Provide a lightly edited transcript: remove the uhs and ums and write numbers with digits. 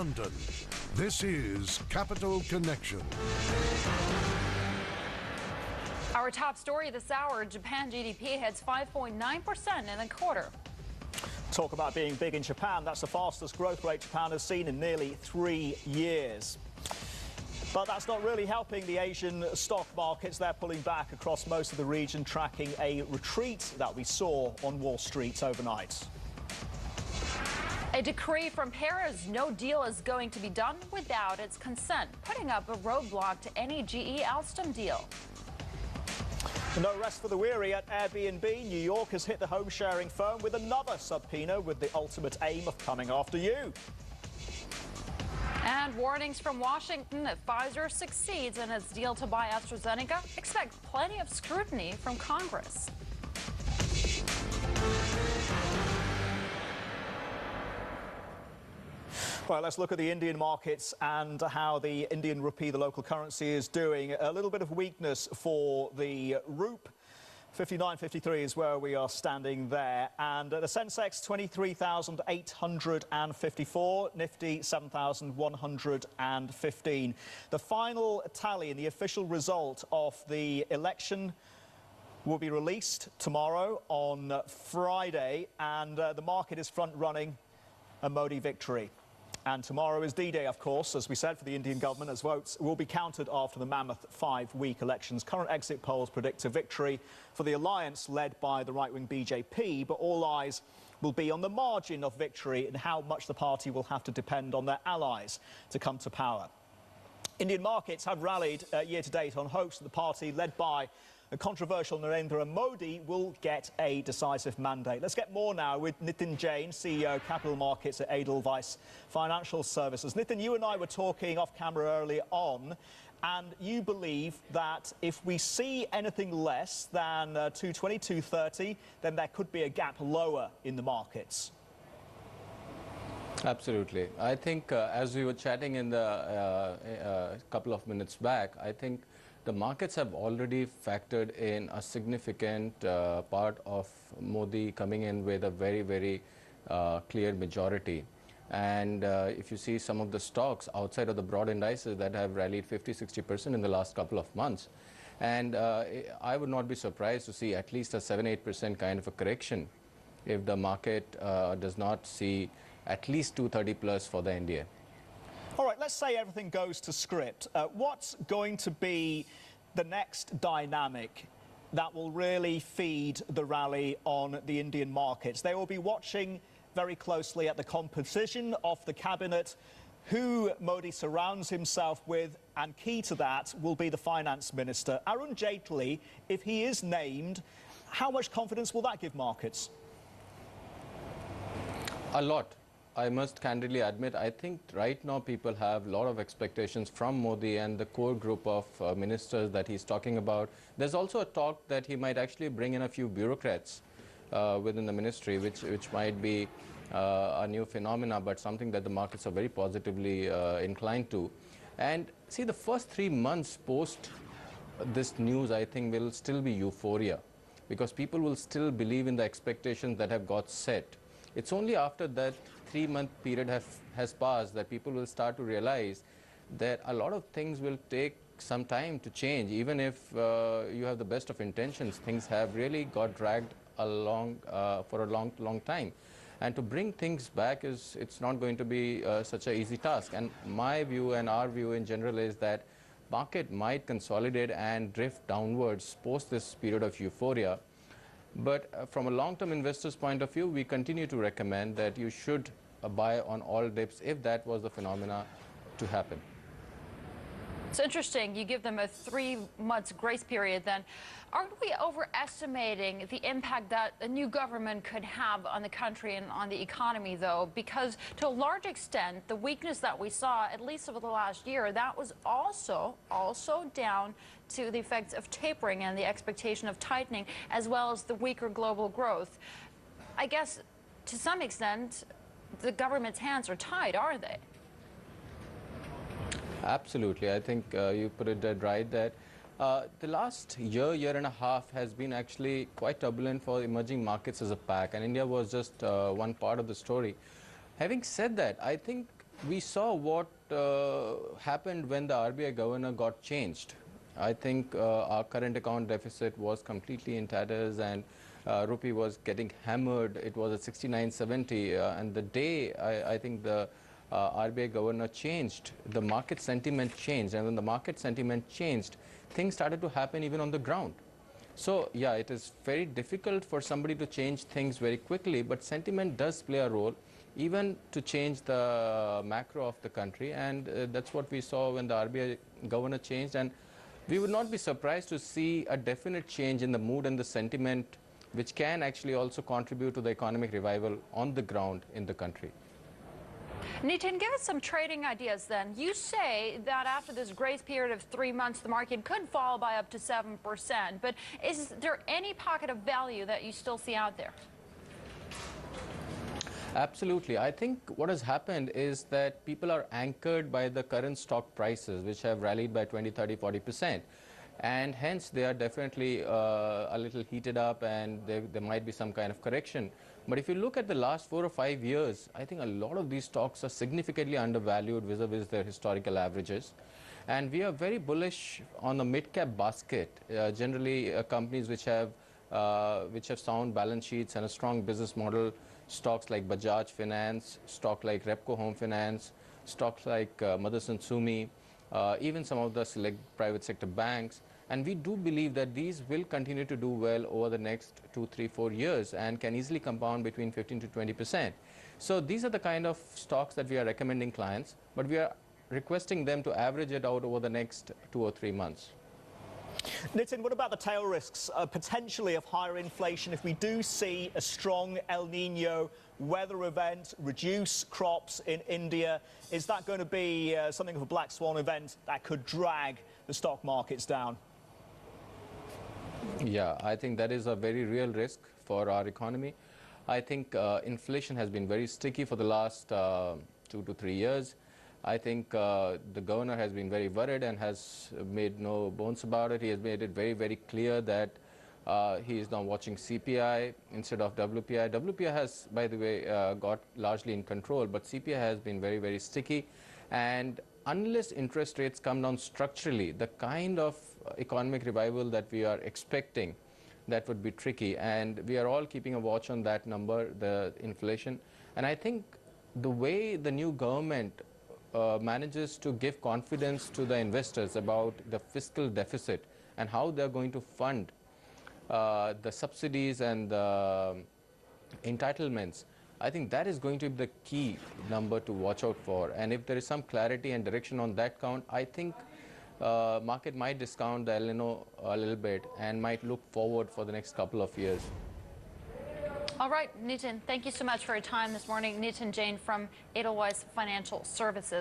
London. This is Capital Connection. Our top story this hour, Japan GDP hits 5.9% in a quarter. Talk about being big in Japan. That's the fastest growth rate Japan has seen in nearly 3 years. But that's not really helping the Asian stock markets. They're pulling back across most of the region, tracking a retreat that we saw on Wall Street overnight. A decree from Paris, no deal is going to be done without its consent, putting up a roadblock to any GE Alstom deal. No rest for the weary at Airbnb. New York has hit the home-sharing firm with another subpoena with the ultimate aim of coming after you. And warnings from Washington if Pfizer succeeds in its deal to buy AstraZeneca, expect plenty of scrutiny from Congress. Well, let's look at the Indian markets and how the Indian rupee, the local currency, is doing. A little bit of weakness for the rupee. 59.53 is where we are standing there. And the Sensex, 23,854. Nifty, 7,115. The final tally and the official result of the election will be released tomorrow on Friday. And the market is front-running a Modi victory. And tomorrow is D-Day, of course, as we said, for the Indian government, as votes will be counted after the mammoth 5-week elections. Current exit polls predict a victory for the alliance led by the right-wing BJP, but all eyes will be on the margin of victory and how much the party will have to depend on their allies to come to power. Indian markets have rallied year-to-date on hopes that the party led by the controversial Narendra Modi will get a decisive mandate. Let's get more now with NITIN JAIN, CEO Capital Markets at Edelweiss Financial Services. NITIN, you and I were talking off camera earlier on, and you believe that if we see anything less than 220, 230, then there could be a gap lower in the markets. Absolutely. I think as we were chatting in the couple of minutes back, I think the markets have already factored in a significant part of Modi coming in with a very, very clear majority. And if you see some of the stocks outside of the broad indices that have rallied 50–60% in the last couple of months, and I would not be surprised to see at least a 7–8% kind of a correction if the market does not see at least 230 plus for the NDA. All right, let's say everything goes to script. What's going to be the next dynamic that will really feed the rally on the Indian markets? They will be watching very closely at the composition of the cabinet, who Modi surrounds himself with, and key to that will be the finance minister. Arun Jaitley, if he is named, how much confidence will that give markets? A lot. I must candidly admit, I think right now people have a lot of expectations from Modi and the core group of ministers that he's talking about. There's also a talk that he might actually bring in a few bureaucrats within the ministry, which might be a new phenomena, but something that the markets are very positively inclined to. And see, the first 3 months post this news, I think, will still be euphoria, because people will still believe in the expectations that have got set. It's only after that 3-month period has passed that people will start to realize that a lot of things will take some time to change. Even if you have the best of intentions, things have really got dragged along for a long time. And to bring things back, it's not going to be such an easy task. And my view and our view in general is that market might consolidate and drift downwards post this period of euphoria. But from a long-term investor's point of view, we continue to recommend that you should buy on all dips if that was the phenomena to happen. It's interesting. You give them a 3 months grace period then. Aren't we overestimating the impact that a new government could have on the country and on the economy, though? Because to a large extent, the weakness that we saw, at least over the last year, that was also down to the effects of tapering and the expectation of tightening, as well as the weaker global growth. I guess, to some extent, the government's hands are tied, are they? Absolutely. I think you put it dead right that the last year and a half has been actually quite turbulent for emerging markets as a pack, and India was just one part of the story. Having said that, I think we saw what happened when the RBI governor got changed. I think our current account deficit was completely in tatters, and rupee was getting hammered. It was at 69.70, and the day I think the RBI governor changed, the market sentiment changed, and when the market sentiment changed, things started to happen even on the ground. So yeah, it is very difficult for somebody to change things very quickly, but sentiment does play a role even to change the macro of the country, and that's what we saw when the RBI governor changed. And we would not be surprised to see a definite change in the mood and the sentiment, which can actually also contribute to the economic revival on the ground in the country. NITIN, give us some trading ideas then. You say that after this grace period of 3 months, the market could fall by up to 7%, but is there any pocket of value that you still see out there? Absolutely. I think what has happened is that people are anchored by the current stock prices, which have rallied by 20, 30, 40%. And hence, they are definitely a little heated up, and there might be some kind of correction. But if you look at the last 4 or 5 years, I think a lot of these stocks are significantly undervalued vis-a-vis their historical averages. And we are very bullish on the mid-cap basket, generally companies which have sound balance sheets and a strong business model. Stocks like Bajaj Finance, stock like Repco Home Finance, stocks like Motherson Sumi, even some of the select private sector banks. And we do believe that these will continue to do well over the next 2, 3, 4 years and can easily compound between 15 to 20%. So these are the kind of stocks that we are recommending clients, but we are requesting them to average it out over the next 2 or 3 months. NITIN, what about the tail risks potentially of higher inflation if we do see a strong El Nino weather event, reduce crops in India? Is that going to be something of a black swan event that could drag the stock markets down? Yeah, I think that is a very real risk for our economy. I think inflation has been very sticky for the last 2 to 3 years. I think the governor has been very worried and has made no bones about it. He has made it very, very clear that he is now watching CPI instead of WPI. WPI has, by the way, got largely in control, but CPI has been very, very sticky. And unless interest rates come down structurally, the kind of economic revival that we are expecting, that would be tricky. And we are all keeping a watch on that number, the inflation. And I think the way the new government manages to give confidence to the investors about the fiscal deficit and how they're going to fund the subsidies and the entitlements, I think that is going to be the key number to watch out for. And if there is some clarity and direction on that count, I think market might discount the El Nino a little bit and might look forward for the next couple of years. All right, NITIN, thank you so much for your time this morning. NITIN JAIN from Edelweiss Financial Services.